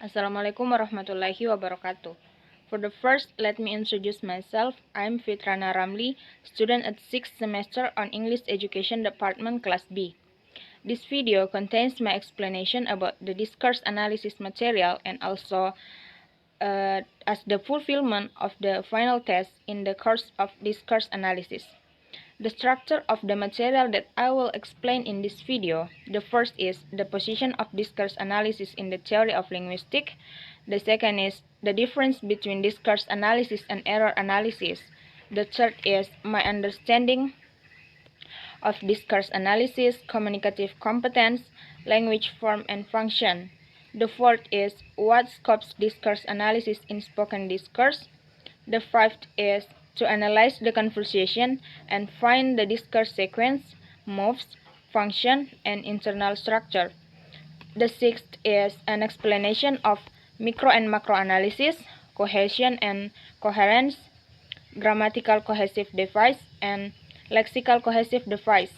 Assalamualaikum warahmatullahi wabarakatuh. For the first, let me introduce myself. I'm Fitriyana Ramli, student at 6th semester on English Education Department Class B. This video contains my explanation about the discourse analysis material and also as the fulfillment of the final test in the course of discourse analysis. The structure of the material that I will explain in this video. The first is the position of discourse analysis in the theory of linguistics. The second is the difference between discourse analysis and error analysis. The third is my understanding of discourse analysis, communicative competence, language form and function. The fourth is what scopes discourse analysis in spoken discourse. The fifth is to analyze the conversation and find the discourse sequence, moves, function, and internal structure. The sixth is an explanation of micro and macro analysis, cohesion and coherence, grammatical cohesive device, and lexical cohesive device.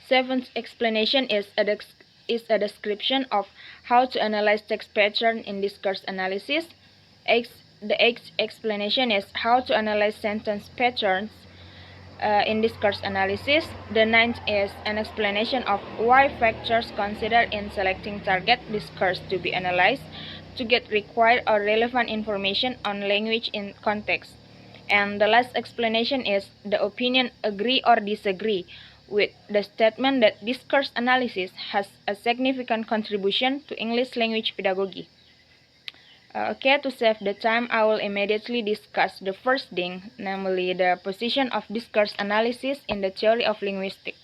Seventh explanation is a description of how to analyze text pattern in discourse analysis. The eighth explanation is how to analyze sentence patterns in discourse analysis. The ninth is an explanation of why factors considered in selecting target discourse to be analyzed to get required or relevant information on language in context. And the last explanation is the opinion agree or disagree with the statement that discourse analysis has a significant contribution to English language pedagogy. Okay, to save the time, I will immediately discuss the first thing, namely the position of discourse analysis in the theory of linguistics.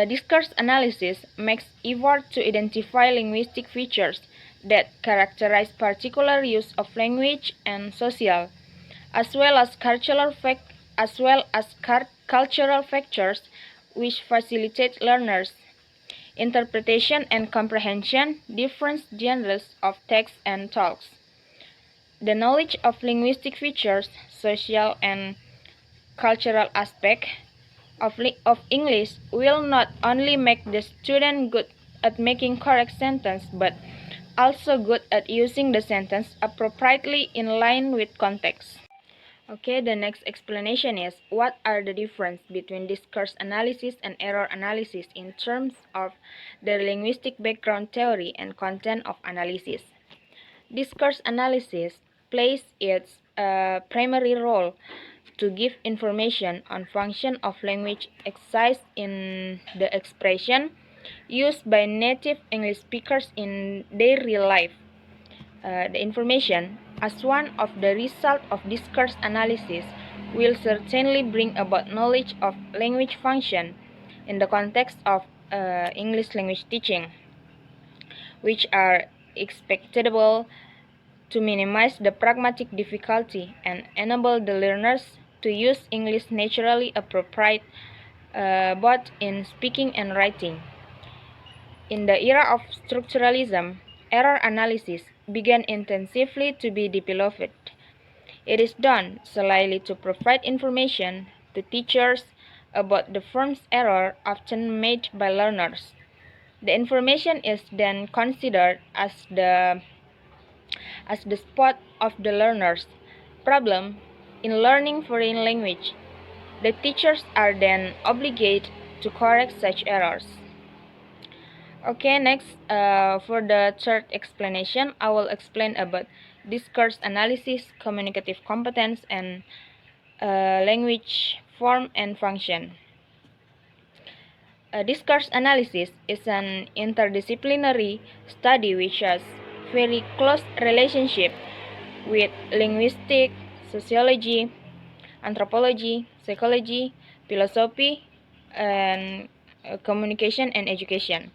Discourse analysis makes effort to identify linguistic features that characterize particular use of language and social, as well as cultural factors which facilitate learners' interpretation and comprehension different genres of text and talks. The knowledge of linguistic features, social and cultural aspects of English will not only make the student good at making correct sentence, but also good at using the sentence appropriately in line with context. Okay, the next explanation is what are the difference between discourse analysis and error analysis in terms of the linguistic background theory and content of analysis. Discourse analysis plays its primary role to give information on function of language exercised in the expression used by native English speakers in their real life. The information, as one of the results of discourse analysis, will certainly bring about knowledge of language function in the context of English language teaching, which are expectable to minimize the pragmatic difficulty and enable the learners to use English naturally appropriate both in speaking and writing. In the era of structuralism, error analysis began intensively to be developed. It is done solely to provide information to teachers about the forms error often made by learners. The information is then considered as the spot of the learner's problem in learning foreign language. The teachers are then obligated to correct such errors. Okay, next, for the third explanation, I will explain about discourse analysis, communicative competence, and language form and function. Discourse analysis is an interdisciplinary study which has very close relationship with linguistics, sociology, anthropology, psychology, philosophy, and communication and education.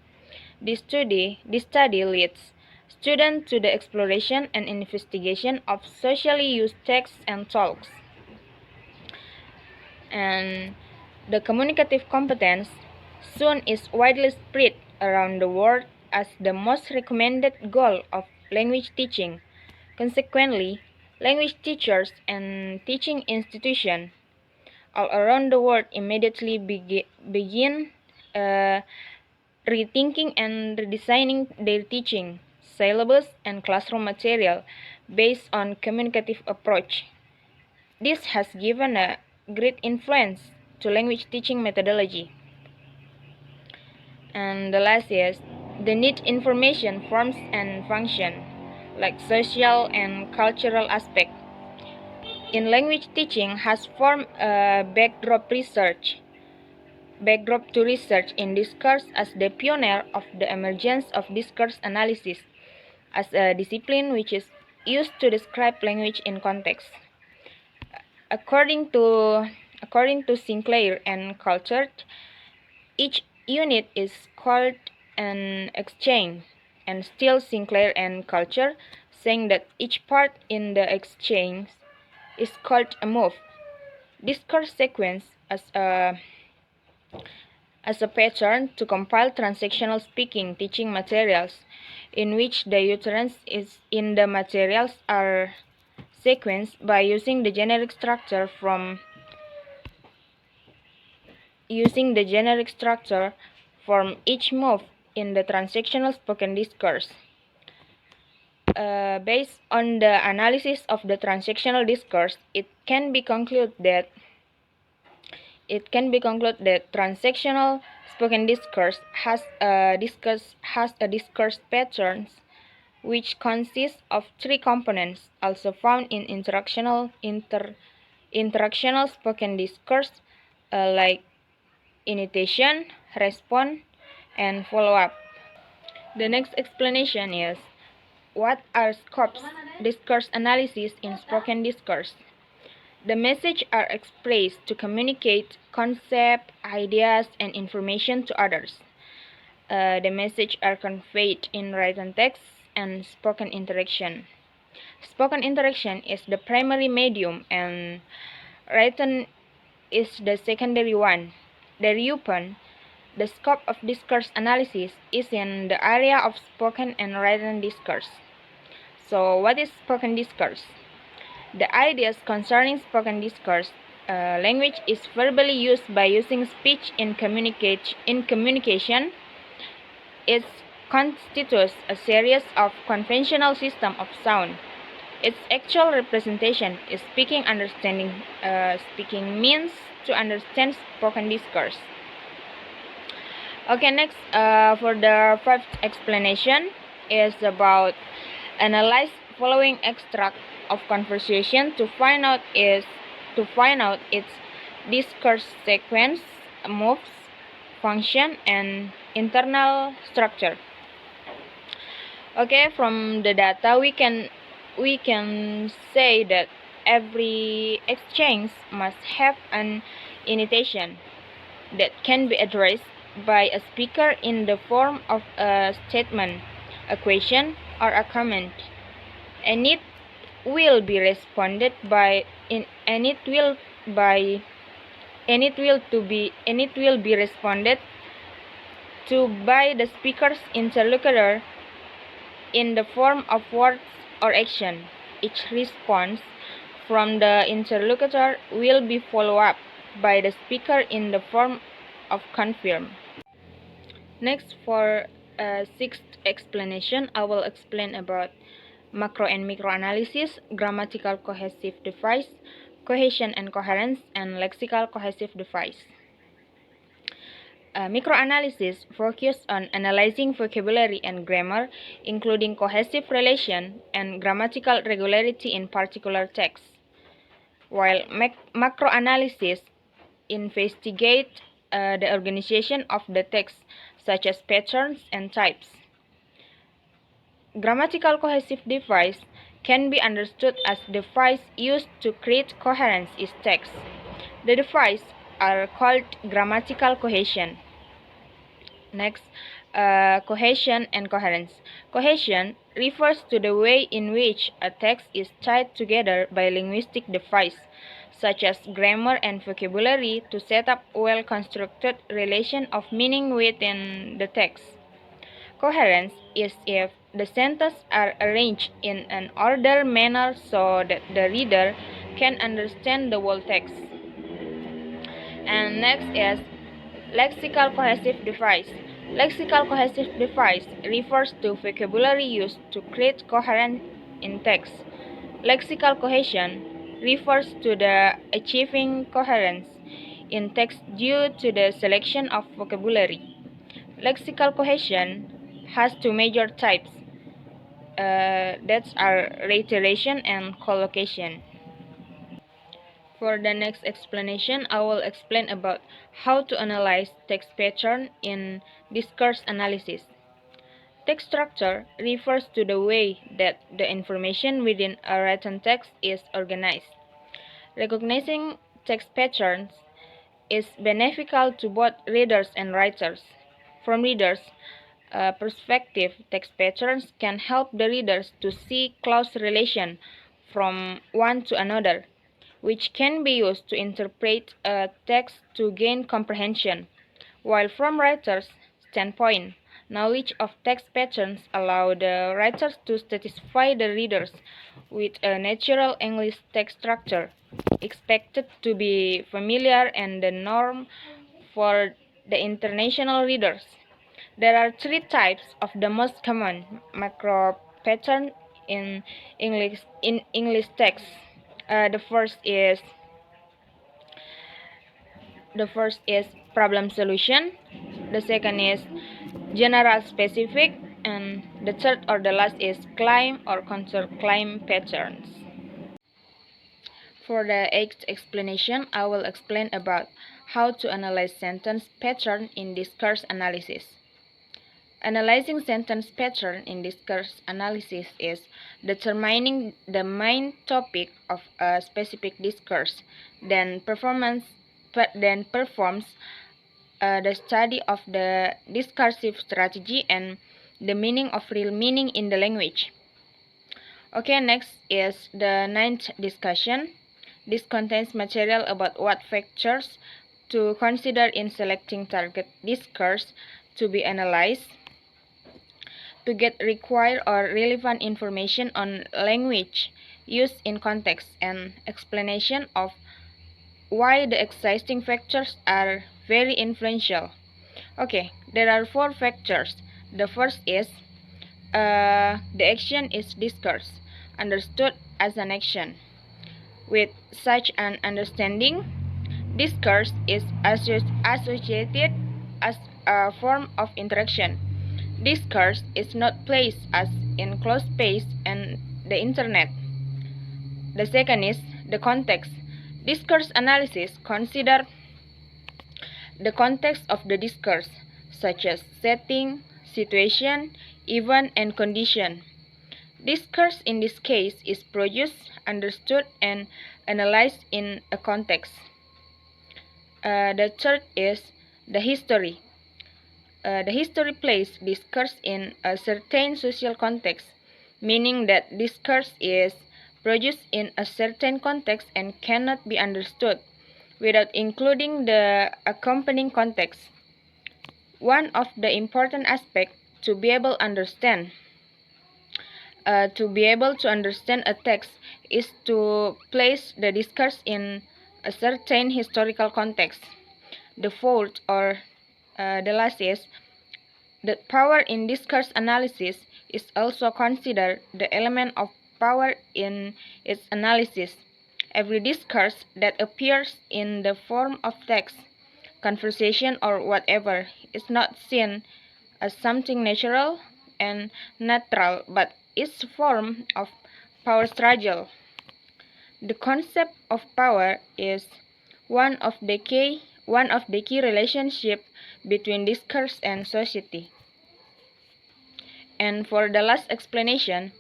This study leads students to the exploration and investigation of socially used texts and talks. And the communicative competence soon is widely spread around the world as the most recommended goal of language teaching. Consequently, language teachers and teaching institutions all around the world immediately begin rethinking and redesigning their teaching, syllabus, and classroom material based on communicative approach. This has given a great influence to language teaching methodology. And the last is the need information forms and function, like social and cultural aspect. In language teaching has formed a backdrop to research in discourse as the pioneer of the emergence of discourse analysis as a discipline which is used to describe language in context. According to Sinclair and Coulthard, each unit is called an exchange, and still Sinclair and Coulthard saying that each part in the exchange is called a move. Discourse sequence as a pattern to compile transactional speaking teaching materials in which the utterance is in the materials are sequenced by using the generic structure from each move in the transactional spoken discourse. Based on the analysis of the transactional discourse, it can be concluded that transactional spoken discourse has a discourse patterns which consists of three components, also found in interactional spoken discourse, like initiation, response, and follow-up. The next explanation is what are scopes discourse analysis in spoken discourse. The messages are expressed to communicate concepts, ideas, and information to others. The messages are conveyed in written text and spoken interaction. Spoken interaction is the primary medium and written is the secondary one. Thereupon, the scope of discourse analysis is in the area of spoken and written discourse. So, what is spoken discourse? The ideas concerning spoken discourse language is verbally used by using speech in communication. It constitutes a series of conventional system of sound. Its actual representation is speaking understanding. Speaking means to understand spoken discourse. Okay, next for the fifth explanation is about analyze following extract of conversation to find out its discourse sequence, moves, function, and internal structure. Okay, from the data we can say that every exchange must have an initiation that can be addressed by a speaker in the form of a statement, a question, or a comment, and it will be responded by responded to by the speaker's interlocutor in the form of words or action. Each response from the interlocutor will be followed up by the speaker in the form of confirm. Next, for sixth explanation, I will explain about macro and micro analysis, grammatical cohesive device, cohesion and coherence, and lexical cohesive device. Microanalysis focuses on analyzing vocabulary and grammar, including cohesive relation and grammatical regularity in particular texts, while macroanalysis investigates the organization of the text, such as patterns and types. Grammatical cohesive device can be understood as device used to create coherence in text. The devices are called grammatical cohesion. Next, cohesion and coherence. Cohesion refers to the way in which a text is tied together by linguistic device, such as grammar and vocabulary, to set up well-constructed relation of meaning within the text. Coherence is if the sentences are arranged in an ordered manner so that the reader can understand the whole text. And next is lexical cohesive device. Lexical cohesive device refers to vocabulary used to create coherence in text. Lexical cohesion refers to the achieving coherence in text due to the selection of vocabulary. Lexical cohesion has two major types, that are reiteration and collocation. For the next explanation, I will explain about how to analyze text pattern in discourse analysis. Text structure refers to the way that the information within a written text is organized. Recognizing text patterns is beneficial to both readers and writers. From readers' perspective, text patterns can help the readers to see close relation from one to another, which can be used to interpret a text to gain comprehension. While from writers' standpoint, knowledge of text patterns allow the writers to satisfy the readers with a natural English text structure, expected to be familiar and the norm for the international readers. There are three types of the most common macro pattern in English text. The first is problem solution. The second is general specific, and the third or the last is claim or counterclaim patterns. For the eighth explanation, I will explain about how to analyze sentence pattern in discourse analysis. Analyzing sentence pattern in discourse analysis is determining the main topic of a specific discourse, then performs the study of the discursive strategy and the meaning of real meaning in the language. Okay, next is the ninth discussion. This contains material about what factors to consider in selecting target discourse to be analyzed, to get required or relevant information on language used in context, and explanation of why the existing factors are very influential. Okay, there are four factors. The first is the action is discourse, understood as an action. With such an understanding, discourse is associated as a form of interaction. Discourse is not placed as in closed space and the internet. The second is the context. Discourse analysis consider the context of the discourse, such as setting, situation, event, and condition. Discourse in this case is produced, understood, and analyzed in a context. The third is the history. The history places discourse in a certain social context, meaning that discourse is produced in a certain context and cannot be understood without including the accompanying context. One of the important aspects to be able to understand a text is to place the discourse in a certain historical context. The fourth or the last is that power in discourse analysis is also considered the element of power in its analysis. Every discourse that appears in the form of text, conversation, or whatever is not seen as something natural and natural, but is a form of power struggle. The concept of power is one of the key relationship between discourse and society. And for the last explanation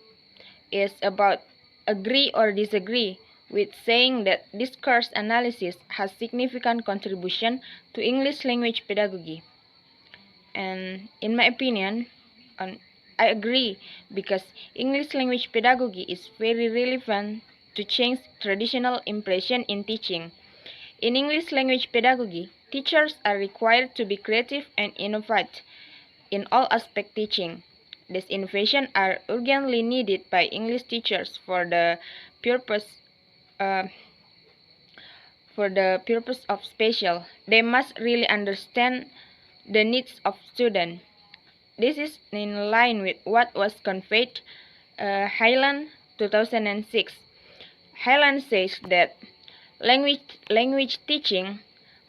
is about agree or disagree with saying that discourse analysis has significant contribution to English language pedagogy. And in my opinion, I agree because English language pedagogy is very relevant to change traditional impression in teaching. In English language pedagogy, teachers are required to be creative and innovate in all aspect teaching. These innovations are urgently needed by English teachers purpose uh, for the purpose of special. They must really understand the needs of students. This is in line with what was conveyed Highland 2006. Highland says that language teaching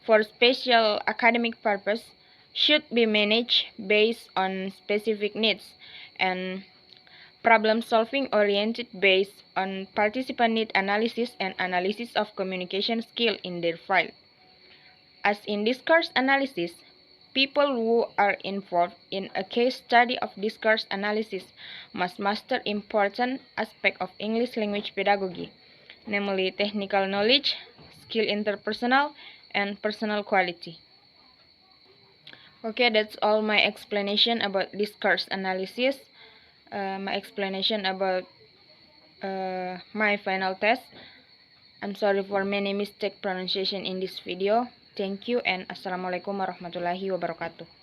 for special academic purpose should be managed based on specific needs and problem solving oriented based on participant need analysis and analysis of communication skill in their field. As in discourse analysis, people who are involved in a case study of discourse analysis must master important aspect of English language pedagogy, namely technical knowledge, skill interpersonal, and personal quality. Okay, that's all my explanation about discourse analysis, my explanation about my final test. I'm sorry for many mistake pronunciation in this video. Thank you and assalamualaikum warahmatullahi wabarakatuh.